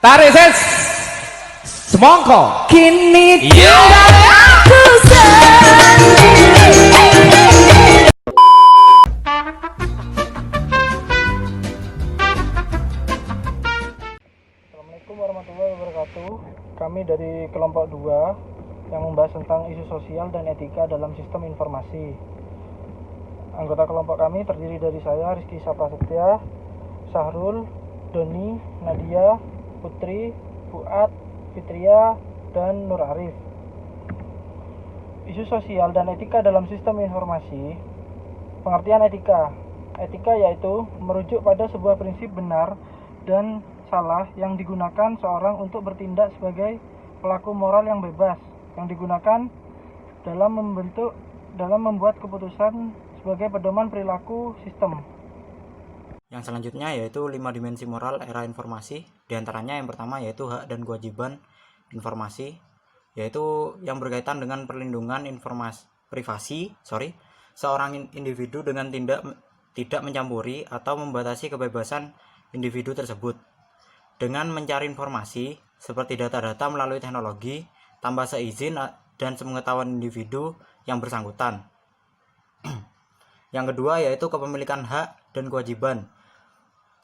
Tarik ses semongko Kini tinggal aku sendiri. Assalamualaikum warahmatullahi wabarakatuh. Kami dari kelompok 2 yang membahas tentang isu sosial dan etika dalam sistem informasi. Anggota kelompok kami terdiri dari saya, Rizky Saprasetya, Syahrul, Doni, Nadia, Putri, Fuad, Fitria, dan Nur Arif. Isu sosial dan etika dalam sistem informasi. Pengertian etika. Etika yaitu merujuk pada sebuah prinsip benar dan salah yang digunakan seorang untuk bertindak sebagai pelaku moral yang bebas, yang digunakan dalam membuat keputusan sebagai pedoman perilaku sistem. Yang selanjutnya yaitu 5 dimensi moral era informasi. Di antaranya yang pertama yaitu hak dan kewajiban informasi, yaitu yang berkaitan dengan perlindungan informasi privasi, seorang individu dengan tidak mencampuri atau membatasi kebebasan individu tersebut dengan mencari informasi seperti data-data melalui teknologi tanpa seizin dan sepengetahuan individu yang bersangkutan. Yang kedua yaitu kepemilikan hak dan kewajiban.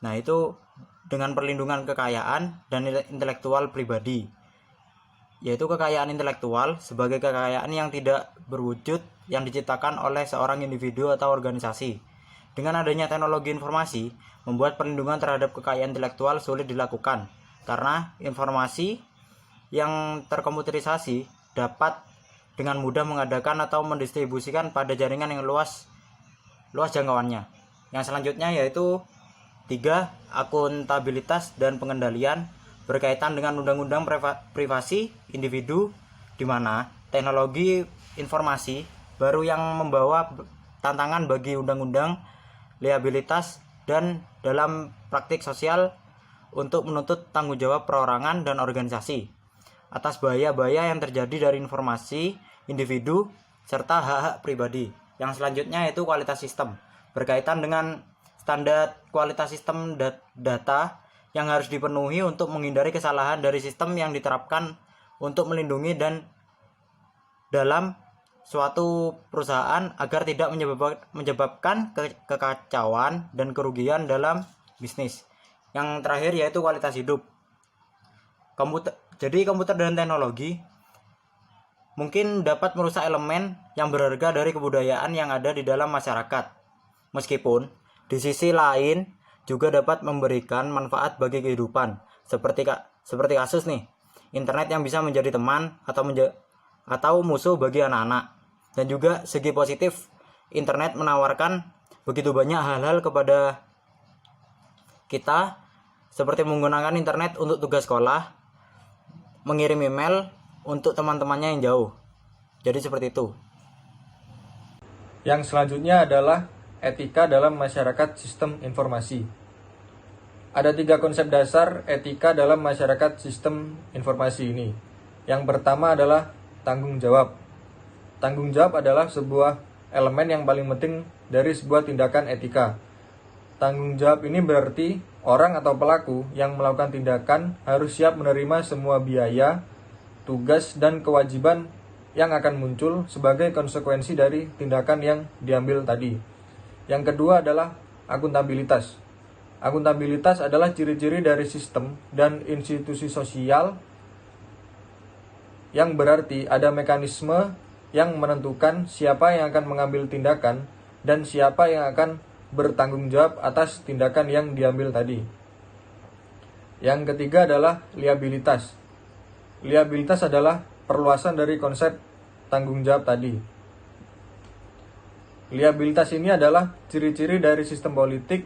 Nah, itu dengan perlindungan kekayaan dan intelektual pribadi, yaitu kekayaan intelektual sebagai kekayaan yang tidak berwujud yang diciptakan oleh seorang individu atau organisasi. Dengan adanya teknologi informasi, membuat perlindungan terhadap kekayaan intelektual sulit dilakukan, karena informasi yang terkomputerisasi dapat dengan mudah mengadakan atau mendistribusikan pada jaringan yang luas jangkauannya. Yang selanjutnya yaitu 3. Akuntabilitas dan pengendalian berkaitan dengan undang-undang privasi individu, di mana teknologi informasi baru yang membawa tantangan bagi undang-undang liabilitas dan dalam praktik sosial untuk menuntut tanggung jawab perorangan dan organisasi atas bahaya-bahaya yang terjadi dari informasi individu serta hak-hak pribadi. Yang selanjutnya yaitu kualitas sistem berkaitan dengan standar kualitas sistem data yang harus dipenuhi untuk menghindari kesalahan dari sistem yang diterapkan untuk melindungi dan dalam suatu perusahaan agar tidak menyebabkan kekacauan dan kerugian dalam bisnis. Yang terakhir yaitu kualitas hidup. Komputer dan teknologi mungkin dapat merusak elemen yang berharga dari kebudayaan yang ada di dalam masyarakat. Meskipun di sisi lain juga dapat memberikan manfaat bagi kehidupan, seperti kasus nih, internet yang bisa menjadi teman atau musuh bagi anak-anak. Dan juga segi positif, internet menawarkan begitu banyak hal-hal kepada kita, seperti menggunakan internet untuk tugas sekolah, mengirim email untuk teman-temannya yang jauh. Jadi seperti itu. Yang selanjutnya adalah etika dalam masyarakat sistem informasi. Ada 3 konsep dasar etika dalam masyarakat sistem informasi ini. Yang pertama adalah tanggung jawab. Tanggung jawab adalah sebuah elemen yang paling penting dari sebuah tindakan etika. Tanggung jawab ini berarti orang atau pelaku yang melakukan tindakan harus siap menerima semua biaya, tugas, dan kewajiban yang akan muncul sebagai konsekuensi dari tindakan yang diambil tadi. Yang kedua adalah akuntabilitas. Akuntabilitas adalah ciri-ciri dari sistem dan institusi sosial yang berarti ada mekanisme yang menentukan siapa yang akan mengambil tindakan dan siapa yang akan bertanggung jawab atas tindakan yang diambil tadi. Yang ketiga adalah liabilitas. Liabilitas adalah perluasan dari konsep tanggung jawab tadi. Liabilitas ini adalah ciri-ciri dari sistem politik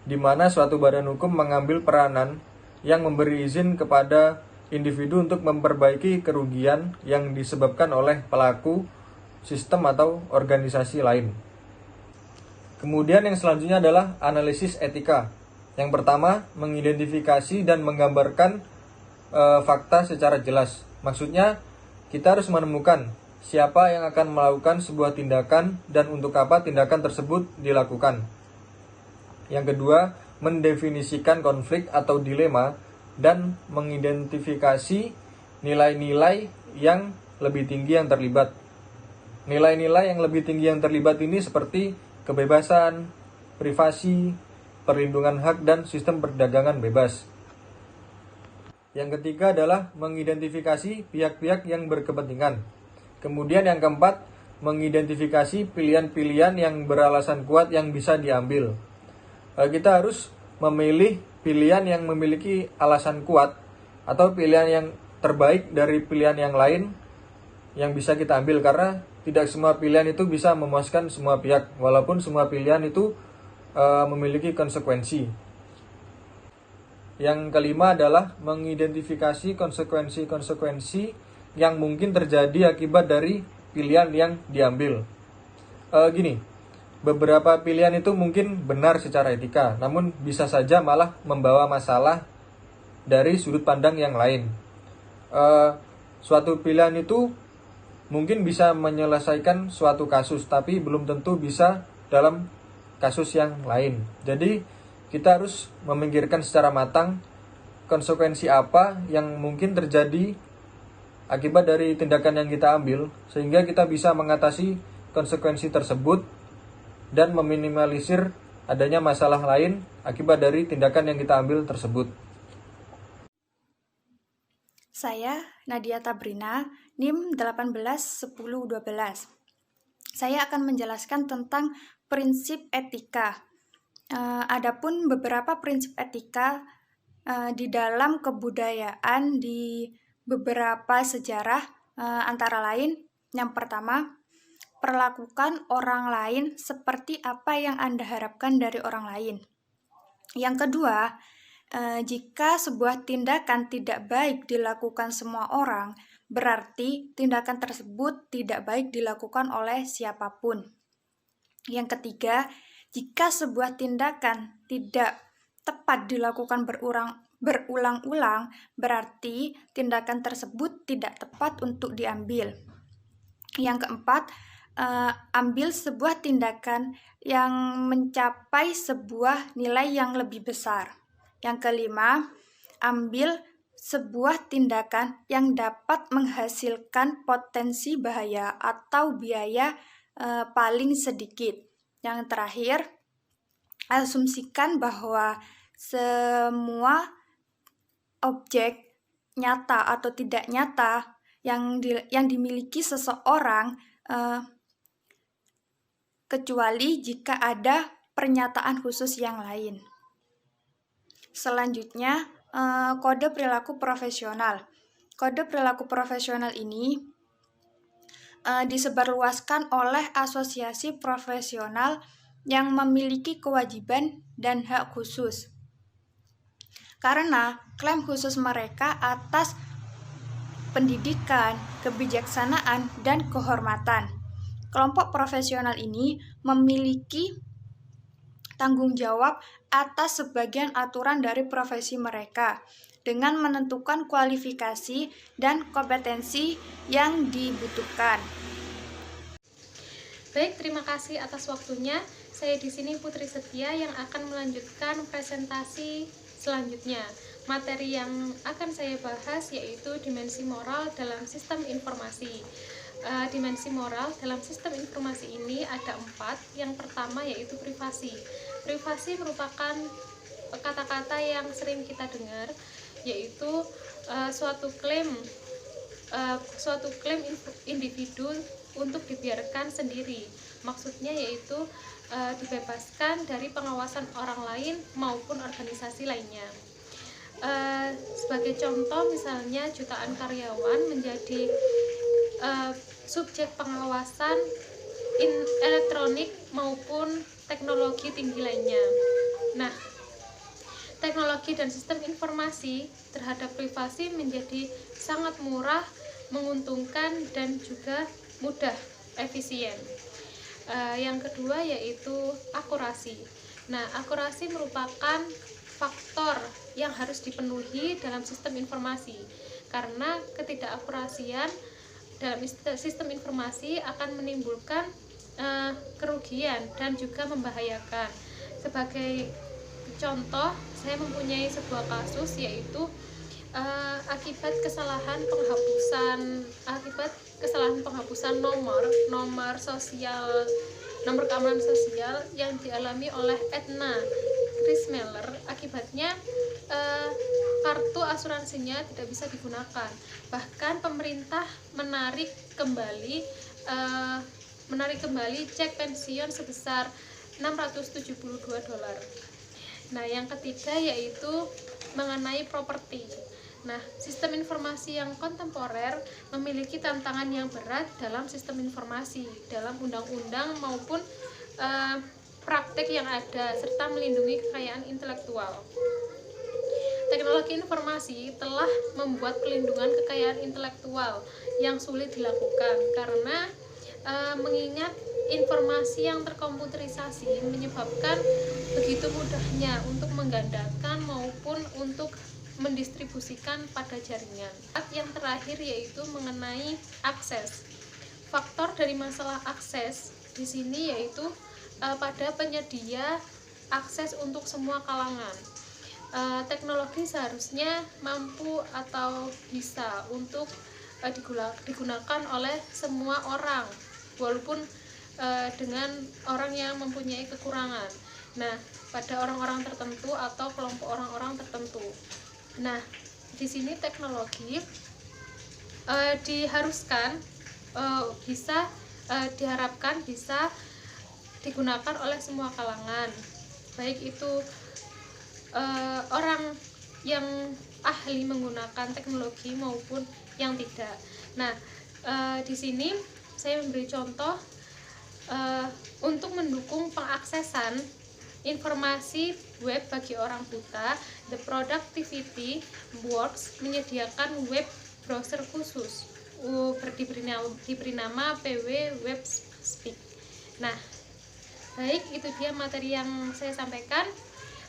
di mana suatu badan hukum mengambil peranan yang memberi izin kepada individu untuk memperbaiki kerugian yang disebabkan oleh pelaku, sistem, atau organisasi lain. Kemudian yang selanjutnya adalah analisis etika. Yang pertama, mengidentifikasi dan menggambarkan fakta secara jelas. Maksudnya, kita harus menemukan siapa yang akan melakukan sebuah tindakan dan untuk apa tindakan tersebut dilakukan. Yang kedua, mendefinisikan konflik atau dilema dan mengidentifikasi nilai-nilai yang lebih tinggi yang terlibat. Nilai-nilai yang lebih tinggi yang terlibat ini seperti kebebasan, privasi, perlindungan hak, dan sistem perdagangan bebas. Yang ketiga adalah mengidentifikasi pihak-pihak yang berkepentingan. Kemudian yang keempat, mengidentifikasi pilihan-pilihan yang beralasan kuat yang bisa diambil. Kita harus memilih pilihan yang memiliki alasan kuat atau pilihan yang terbaik dari pilihan yang lain yang bisa kita ambil, karena tidak semua pilihan itu bisa memuaskan semua pihak, walaupun semua pilihan itu memiliki konsekuensi. Yang kelima adalah mengidentifikasi konsekuensi-konsekuensi yang mungkin terjadi akibat dari pilihan yang diambil. Beberapa pilihan itu mungkin benar secara etika, namun bisa saja malah membawa masalah dari sudut pandang yang lain. Suatu pilihan itu mungkin bisa menyelesaikan suatu kasus, tapi belum tentu bisa dalam kasus yang lain. Jadi kita harus memikirkan secara matang konsekuensi apa yang mungkin terjadi akibat dari tindakan yang kita ambil, sehingga kita bisa mengatasi konsekuensi tersebut dan meminimalisir adanya masalah lain akibat dari tindakan yang kita ambil tersebut. Saya Nadia Tabrina, NIM 181012. Saya akan menjelaskan tentang prinsip etika. Adapun beberapa prinsip etika di dalam kebudayaan di beberapa sejarah, antara lain yang pertama, perlakukan orang lain seperti apa yang Anda harapkan dari orang lain. Yang kedua, jika sebuah tindakan tidak baik dilakukan semua orang, berarti tindakan tersebut tidak baik dilakukan oleh siapapun. Yang ketiga, jika sebuah tindakan tidak tepat dilakukan berulang-ulang, berarti tindakan tersebut tidak tepat untuk diambil. Yang keempat, ambil sebuah tindakan yang mencapai sebuah nilai yang lebih besar. Yang kelima, ambil sebuah tindakan yang dapat menghasilkan potensi bahaya atau biaya paling sedikit. Yang terakhir, asumsikan bahwa semua objek nyata atau tidak nyata yang dimiliki seseorang, kecuali jika ada pernyataan khusus yang lain. Selanjutnya, kode perilaku profesional. Kode perilaku profesional ini disebarluaskan oleh asosiasi profesional yang memiliki kewajiban dan hak khusus, karena klaim khusus mereka atas pendidikan, kebijaksanaan, dan kehormatan. Kelompok profesional ini memiliki tanggung jawab atas sebagian aturan dari profesi mereka dengan menentukan kualifikasi dan kompetensi yang dibutuhkan. Baik, terima kasih atas waktunya. Saya di sini Putri Setia yang akan melanjutkan presentasi selanjutnya. Materi yang akan saya bahas yaitu dimensi moral dalam sistem informasi. Dimensi moral dalam sistem informasi ini ada 4. Yang pertama yaitu privasi. Privasi merupakan kata-kata yang sering kita dengar, yaitu suatu klaim individu untuk dibiarkan sendiri. Maksudnya yaitu dibebaskan dari pengawasan orang lain maupun organisasi lainnya. Sebagai contoh, misalnya jutaan karyawan menjadi subjek pengawasan elektronik maupun teknologi tinggi lainnya. Nah, teknologi dan sistem informasi terhadap privasi menjadi sangat murah, menguntungkan, dan juga mudah, efisien. Yang kedua yaitu akurasi. Nah, akurasi merupakan faktor yang harus dipenuhi dalam sistem informasi, karena ketidakakurasian dalam sistem informasi akan menimbulkan kerugian dan juga membahayakan. Sebagai contoh, saya mempunyai sebuah kasus yaitu akibat kesalahan penghapusan nomor keamanan sosial yang dialami oleh Edna Krismeller. Akibatnya kartu asuransinya tidak bisa digunakan. Bahkan pemerintah menarik kembali cek pensiun sebesar $672. Nah, yang ketiga yaitu mengenai properti. Nah, sistem informasi yang kontemporer memiliki tantangan yang berat dalam sistem informasi, dalam undang-undang maupun praktek yang ada, serta melindungi kekayaan intelektual. Teknologi informasi telah membuat pelindungan kekayaan intelektual yang sulit dilakukan karena mengingat informasi yang terkomputerisasi menyebabkan begitu mudahnya untuk menggandakan maupun untuk mendistribusikan pada jaringan. Yang terakhir yaitu mengenai akses. Faktor dari masalah akses di sini yaitu pada penyedia akses untuk semua kalangan. Teknologi seharusnya mampu atau bisa untuk digunakan oleh semua orang, walaupun dengan orang yang mempunyai kekurangan. Nah, pada orang-orang tertentu atau kelompok orang-orang tertentu. Nah, di sini teknologi diharapkan bisa digunakan oleh semua kalangan, baik itu orang yang ahli menggunakan teknologi maupun yang tidak. Nah, di sini saya memberi contoh untuk mendukung pengaksesan informasi web bagi orang buta. The Productivity Works menyediakan web browser khusus diberi nama PW Web Speak. Nah, baik, itu dia materi yang saya sampaikan.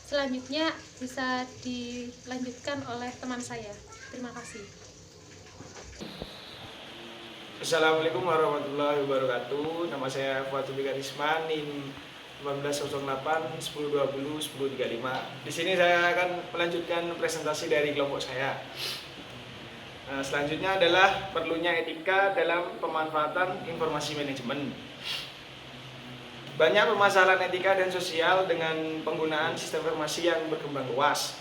Selanjutnya bisa dilanjutkan oleh teman saya. Terima kasih. Assalamualaikum warahmatullahi wabarakatuh. Nama saya Fuadul Karisma, NIM 1908 1020 1035. Di sini saya akan melanjutkan presentasi dari kelompok saya. Selanjutnya adalah perlunya etika dalam pemanfaatan informasi manajemen. Banyak permasalahan etika dan sosial dengan penggunaan sistem informasi yang berkembang luas.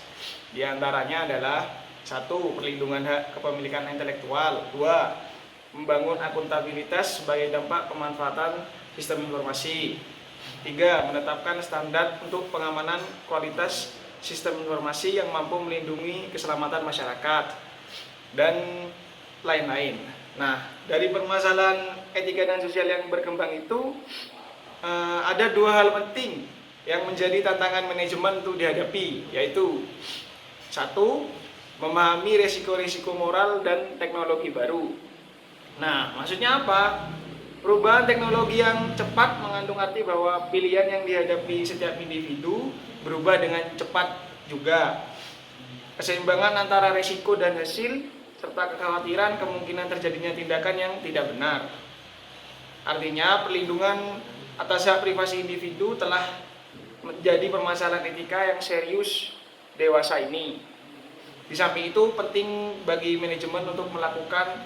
Di antaranya adalah 1. Perlindungan hak kepemilikan intelektual. 2. Membangun akuntabilitas sebagai dampak pemanfaatan sistem informasi. 3. Menetapkan standar untuk pengamanan kualitas sistem informasi yang mampu melindungi keselamatan masyarakat, dan lain-lain. Nah, dari permasalahan etika dan sosial yang berkembang itu ada 2 hal penting yang menjadi tantangan manajemen untuk dihadapi, yaitu 1. Memahami resiko-resiko moral dan teknologi baru. Nah, maksudnya apa? Perubahan teknologi yang cepat mengandung arti bahwa pilihan yang dihadapi setiap individu berubah dengan cepat juga. Keseimbangan antara resiko dan hasil, serta kekhawatiran kemungkinan terjadinya tindakan yang tidak benar. Artinya, perlindungan atas hak privasi individu telah menjadi permasalahan etika yang serius dewasa ini. Di samping itu, penting bagi manajemen untuk melakukan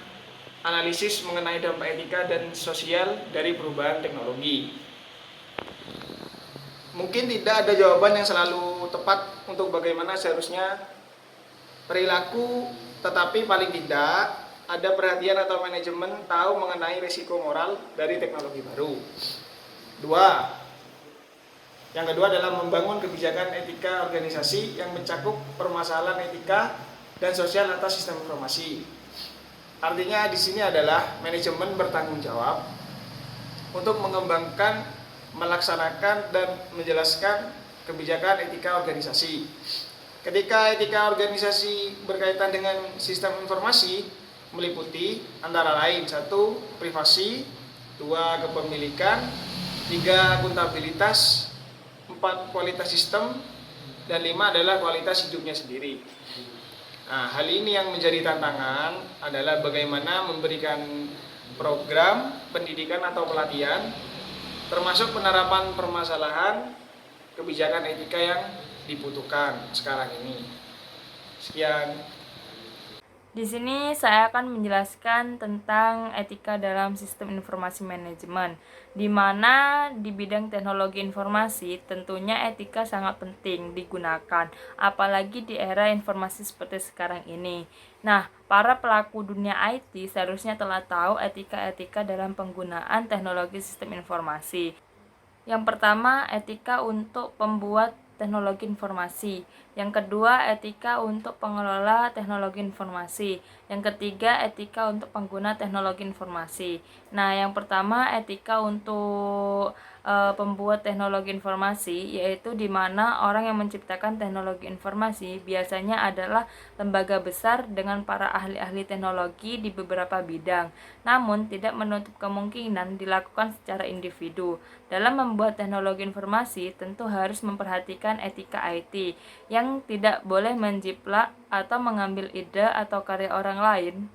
analisis mengenai dampak etika dan sosial dari perubahan teknologi. Mungkin tidak ada jawaban yang selalu tepat untuk bagaimana seharusnya perilaku, tetapi paling tidak ada perhatian atau manajemen tahu mengenai risiko moral dari teknologi baru. 2. Yang kedua adalah membangun kebijakan etika organisasi yang mencakup permasalahan etika dan sosial atas sistem informasi. Artinya di sini adalah manajemen bertanggung jawab untuk mengembangkan, melaksanakan, dan menjelaskan kebijakan etika organisasi. Ketika etika organisasi berkaitan dengan sistem informasi, meliputi antara lain 1. Privasi, 2. Kepemilikan, 3. Akuntabilitas, 4. Kualitas sistem, dan 5 adalah kualitas hidupnya sendiri. Nah, hal ini yang menjadi tantangan adalah bagaimana memberikan program pendidikan atau pelatihan, termasuk penerapan permasalahan kebijakan etika yang dibutuhkan sekarang ini. Sekian. Di sini saya akan menjelaskan tentang etika dalam sistem informasi manajemen, di mana di bidang teknologi informasi tentunya etika sangat penting digunakan, apalagi di era informasi seperti sekarang ini. Nah, para pelaku dunia IT seharusnya telah tahu etika-etika dalam penggunaan teknologi sistem informasi. Yang pertama, etika untuk pembuat teknologi informasi. Yang kedua, etika untuk pengelola teknologi informasi. Yang ketiga, etika untuk pengguna teknologi informasi. Nah, yang pertama, etika untuk pembuat teknologi informasi, yaitu di mana orang yang menciptakan teknologi informasi biasanya adalah lembaga besar dengan para ahli-ahli teknologi di beberapa bidang, namun tidak menutup kemungkinan dilakukan secara individu. Dalam membuat teknologi informasi, tentu harus memperhatikan etika IT, yang tidak boleh menjiplak atau mengambil ide atau karya orang lain.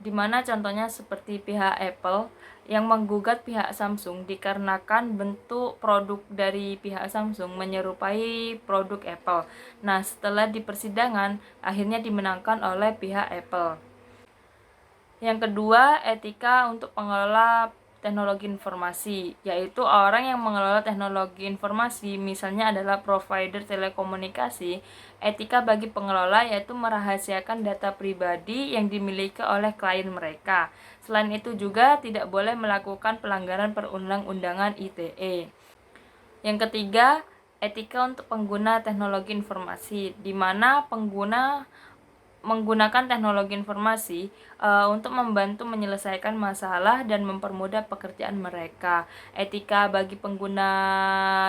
Dimana contohnya seperti pihak Apple yang menggugat pihak Samsung dikarenakan bentuk produk dari pihak Samsung menyerupai produk Apple. Nah, setelah di persidangan, akhirnya dimenangkan oleh pihak Apple. Yang kedua, etika untuk pengelola teknologi informasi, yaitu orang yang mengelola teknologi informasi, misalnya adalah provider telekomunikasi. Etika bagi pengelola yaitu merahasiakan data pribadi yang dimiliki oleh klien mereka. Selain itu juga tidak boleh melakukan pelanggaran perundang-undangan ITE. Yang ketiga, etika untuk pengguna teknologi informasi, di mana pengguna menggunakan teknologi informasi untuk membantu menyelesaikan masalah dan mempermudah pekerjaan mereka. Etika bagi pengguna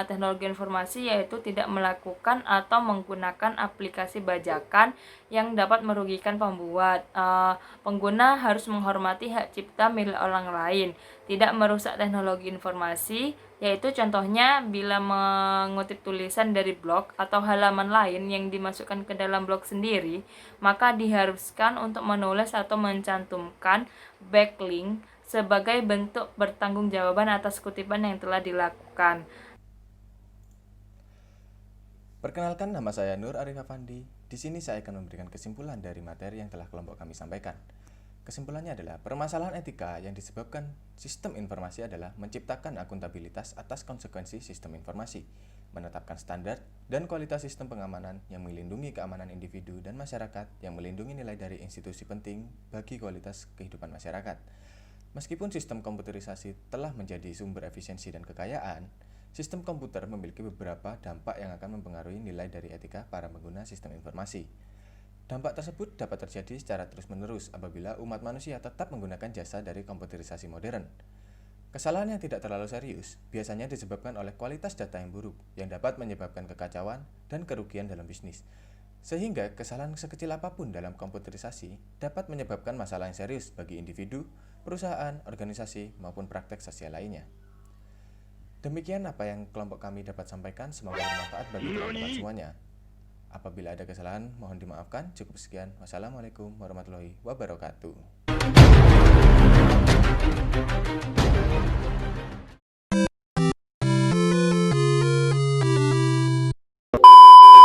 teknologi informasi yaitu tidak melakukan atau menggunakan aplikasi bajakan yang dapat merugikan pembuat. Pengguna harus menghormati hak cipta milik orang lain, tidak merusak teknologi informasi, yaitu contohnya bila mengutip tulisan dari blog atau halaman lain yang dimasukkan ke dalam blog sendiri, maka diharuskan untuk menulis atau mencantumkan backlink sebagai bentuk pertanggungjawaban atas kutipan yang telah dilakukan. Perkenalkan, nama saya Nur Arif Afandi. Di sini saya akan memberikan kesimpulan dari materi yang telah kelompok kami sampaikan. Kesimpulannya adalah permasalahan etika yang disebabkan sistem informasi adalah menciptakan akuntabilitas atas konsekuensi sistem informasi, menetapkan standar dan kualitas sistem pengamanan yang melindungi keamanan individu dan masyarakat, yang melindungi nilai dari institusi penting bagi kualitas kehidupan masyarakat. Meskipun sistem komputerisasi telah menjadi sumber efisiensi dan kekayaan, sistem komputer memiliki beberapa dampak yang akan mempengaruhi nilai dari etika para pengguna sistem informasi. Dampak tersebut dapat terjadi secara terus-menerus apabila umat manusia tetap menggunakan jasa dari komputerisasi modern. Kesalahan yang tidak terlalu serius biasanya disebabkan oleh kualitas data yang buruk yang dapat menyebabkan kekacauan dan kerugian dalam bisnis. Sehingga kesalahan sekecil apapun dalam komputerisasi dapat menyebabkan masalah yang serius bagi individu, perusahaan, organisasi, maupun praktek sosial lainnya. Demikian apa yang kelompok kami dapat sampaikan, semoga bermanfaat bagi teman-teman semuanya. Apabila ada kesalahan, mohon dimaafkan. Cukup sekian. Wassalamualaikum warahmatullahi wabarakatuh.